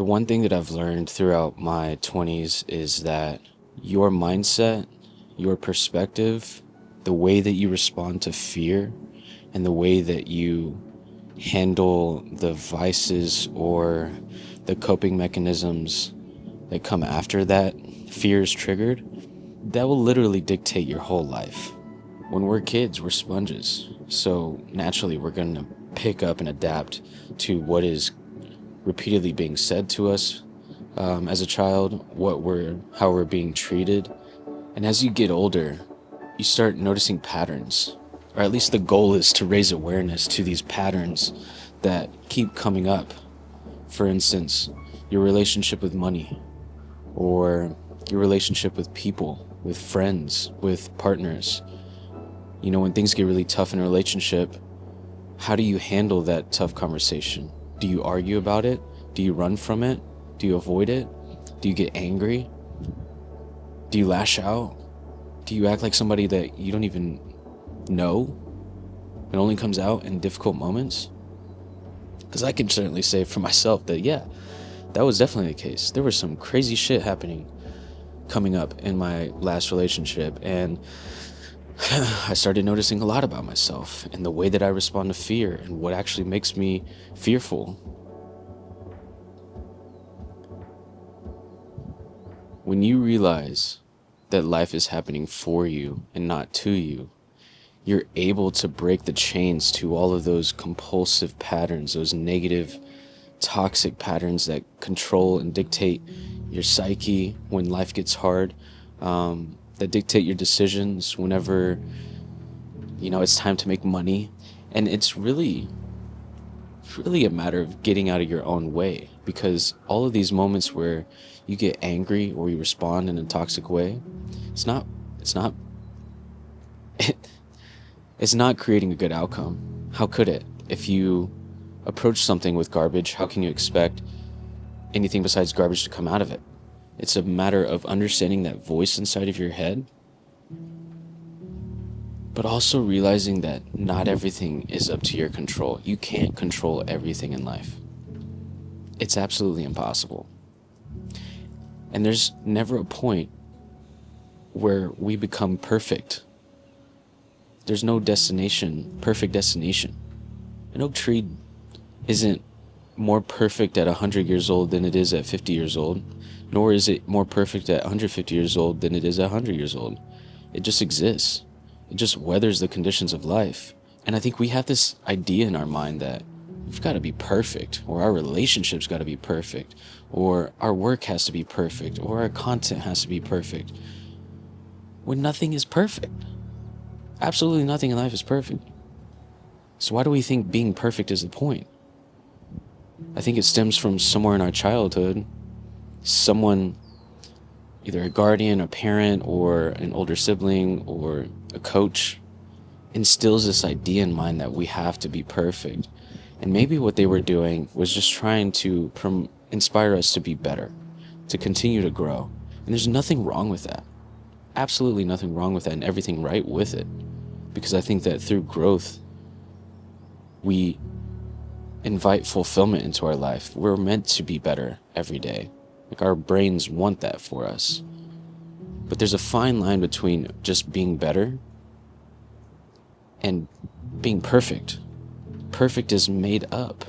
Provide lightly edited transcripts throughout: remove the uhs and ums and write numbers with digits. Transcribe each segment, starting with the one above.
The one thing that I've learned throughout my 20s is that your mindset, your perspective, the way that you respond to fear, and the way that you handle the vices or the coping mechanisms that come after that fear is triggered, that will literally dictate your whole life. When we're kids, we're sponges. So naturally, we're going to pick up and adapt to what is repeatedly being said to us as a child, how we're being treated. And as you get older, you start noticing patterns, or at least the goal is to raise awareness to these patterns that keep coming up. For instance, your relationship with money, or your relationship with people, with friends, with partners. You know, when things get really tough in a relationship, how do you handle that tough conversation? Do you argue about it? Do you run from it? Do you avoid it? Do you get angry? Do you lash out? Do you act like somebody that you don't even know? It only comes out in difficult moments? Because I can certainly say for myself that, yeah, that was definitely the case. There was some crazy shit happening coming up in my last relationship, and I started noticing a lot about myself and the way that I respond to fear and what actually makes me fearful. When you realize that life is happening for you and not to you, you're able to break the chains to all of those compulsive patterns, those negative, toxic patterns that control and dictate your psyche when life gets hard, that dictate your decisions whenever, it's time to make money. And it's really a matter of getting out of your own way, because all of these moments where you get angry or you respond in a toxic way, it's not it's not creating a good outcome. How could it? If you approach something with garbage, how can you expect anything besides garbage to come out of it? It's a matter of understanding that voice inside of your head, but also realizing that not everything is up to your control. You can't control everything in life. It's absolutely impossible. And there's never a point where we become perfect. There's no perfect destination. An oak tree isn't more perfect at 100 years old than it is at 50 years old, nor is it more perfect at 150 years old than it is at 100 years old. It just exists. It just weathers the conditions of life. And I think we have this idea in our mind that we've got to be perfect, or our relationship's got to be perfect, or our work has to be perfect, or our content has to be perfect, when nothing is perfect. Absolutely nothing in life is perfect. So why do we think being perfect is the point? I think it stems from somewhere in our childhood. Someone, either a guardian, a parent, or an older sibling, or a coach, instills this idea in mind that we have to be perfect. And maybe what they were doing was just trying to inspire us to be better, to continue to grow. And there's nothing wrong with that. Absolutely nothing wrong with that, and everything right with it. Because I think that through growth, we invite fulfillment into our life. We're meant to be better every day. Like, our brains want that for us. But there's a fine line between just being better and being perfect. Perfect is made up.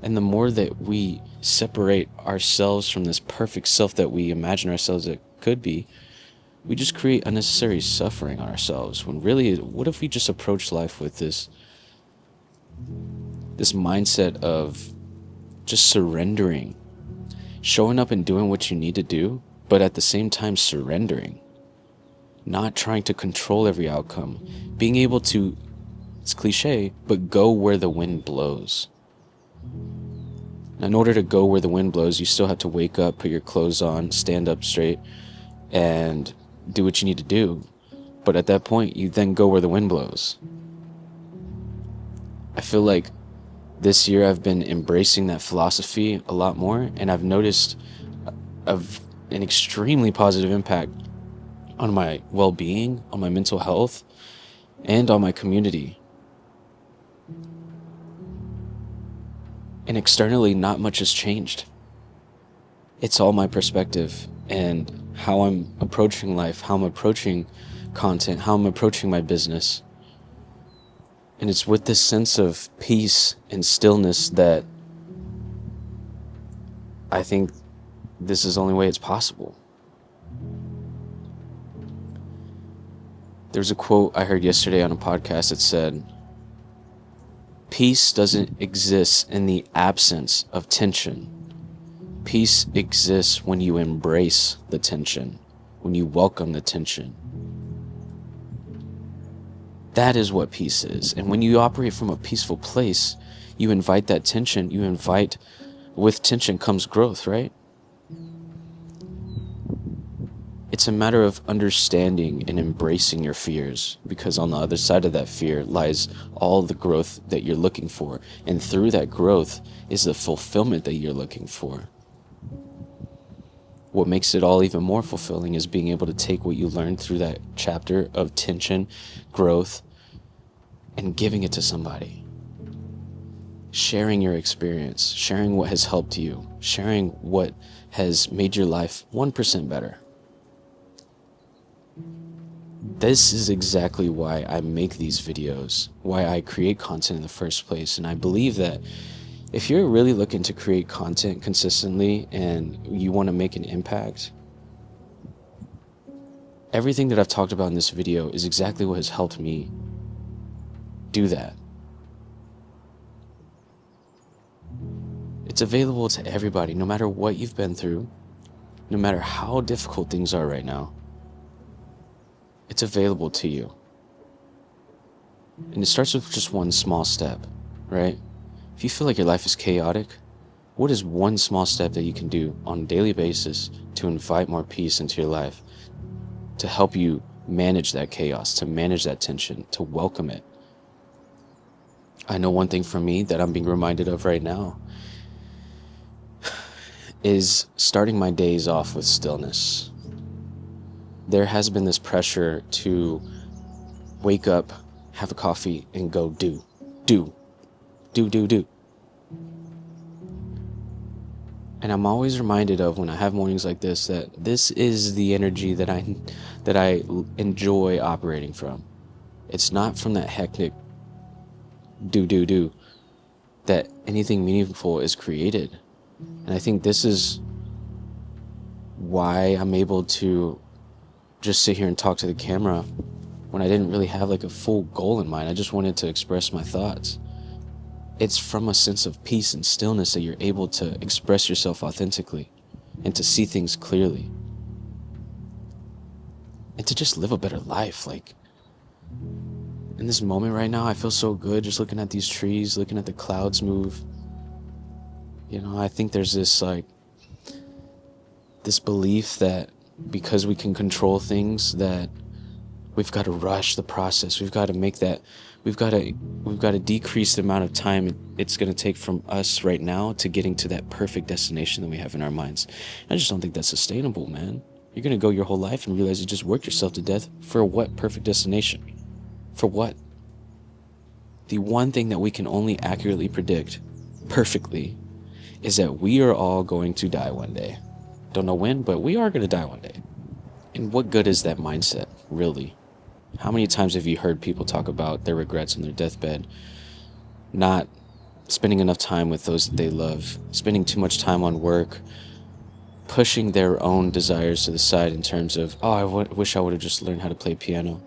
And the more that we separate ourselves from this perfect self that we imagine ourselves that could be, we just create unnecessary suffering on ourselves. When really, what if we just approach life with this mindset of just surrendering, showing up and doing what you need to do, but at the same time surrendering, not trying to control every outcome, being able to, it's cliche, but go where the wind blows. Now, in order to go where the wind blows, you still have to wake up, put your clothes on, stand up straight, and do what you need to do. But at that point, you then go where the wind blows. I feel like this year I've been embracing that philosophy a lot more, and I've noticed an extremely positive impact on my well-being, on my mental health, and on my community. And externally, not much has changed. It's all my perspective and how I'm approaching life, how I'm approaching content, how I'm approaching my business. And it's with this sense of peace and stillness that I think this is the only way it's possible. There's a quote I heard yesterday on a podcast that said, "Peace doesn't exist in the absence of tension. Peace exists when you embrace the tension, when you welcome the tension." That is what peace is. And when you operate from a peaceful place, you invite that tension. With tension comes growth, right? It's a matter of understanding and embracing your fears, because on the other side of that fear lies all the growth that you're looking for. And through that growth is the fulfillment that you're looking for. What makes it all even more fulfilling is being able to take what you learned through that chapter of tension, growth, and giving it to somebody. Sharing your experience, sharing what has helped you, sharing what has made your life 1% better. This is exactly why I make these videos, why I create content in the first place. And I believe that if you're really looking to create content consistently and you want to make an impact, everything that I've talked about in this video is exactly what has helped me do that. It's available to everybody, no matter what you've been through, no matter how difficult things are right now. It's available to you. And it starts with just one small step, right? If you feel like your life is chaotic, what is one small step that you can do on a daily basis to invite more peace into your life, to help you manage that chaos, to manage that tension, to welcome it? I know one thing for me that I'm being reminded of right now is starting my days off with stillness. There has been this pressure to wake up, have a coffee, and go do. And I'm always reminded of, when I have mornings like this, that this is the energy that I enjoy operating from. It's not from that hectic do that anything meaningful is created. And I think this is why I'm able to just sit here and talk to the camera when I didn't really have like a full goal in mind. I just wanted to express my thoughts. It's from a sense of peace and stillness that you're able to express yourself authentically and to see things clearly and to just live a better life. Like, in this moment right now, I feel so good just looking at these trees, looking at the clouds move. You know, I think there's this belief that because we can control things, that we've got to rush the process. We've got to decrease the amount of time it's going to take from us right now to getting to that perfect destination that we have in our minds. I just don't think that's sustainable, man. You're going to go your whole life and realize you just worked yourself to death for what perfect destination? For what? The one thing that we can only accurately predict perfectly is that we are all going to die one day. Don't know when, but we are going to die one day. And what good is that mindset, really? How many times have you heard people talk about their regrets on their deathbed? Not spending enough time with those that they love, spending too much time on work, pushing their own desires to the side in terms of, oh, I wish I would have just learned how to play piano.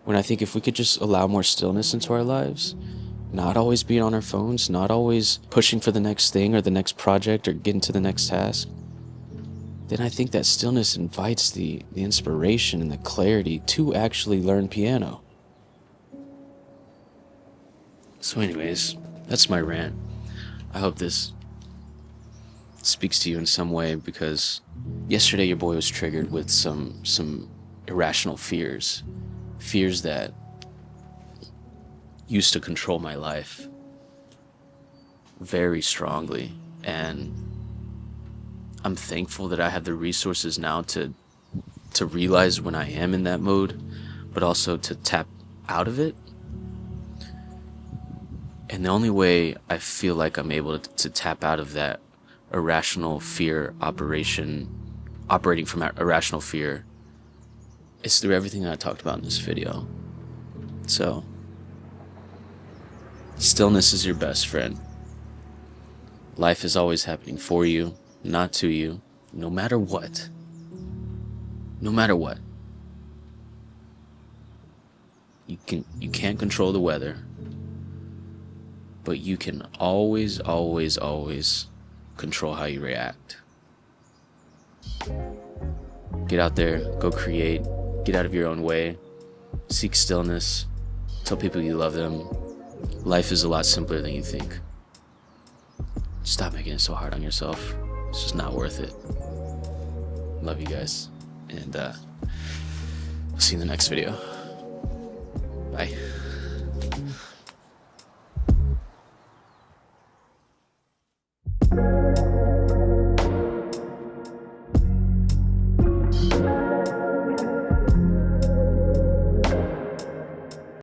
When I think if we could just allow more stillness into our lives, not always being on our phones, not always pushing for the next thing or the next project or getting to the next task, then I think that stillness invites the inspiration and the clarity to actually learn piano. So anyways, that's my rant. I hope this speaks to you in some way, because yesterday your boy was triggered with some irrational fears that used to control my life very strongly, and I'm thankful that I have the resources now to realize when I am in that mode, but also to tap out of it. And the only way I feel like I'm able to tap out of that, irrational fear operating from irrational fear is through everything that I talked about in this video. So, stillness is your best friend. Life is always happening for you, not to you, no matter what. No matter what. You can't control the weather, but you can always control how you react. Get out there, go create, get out of your own way, seek stillness, tell people you love them. Life is a lot simpler than you think. Stop making it so hard on yourself. It's just not worth it. Love you guys, and I'll see you in the next video. Bye.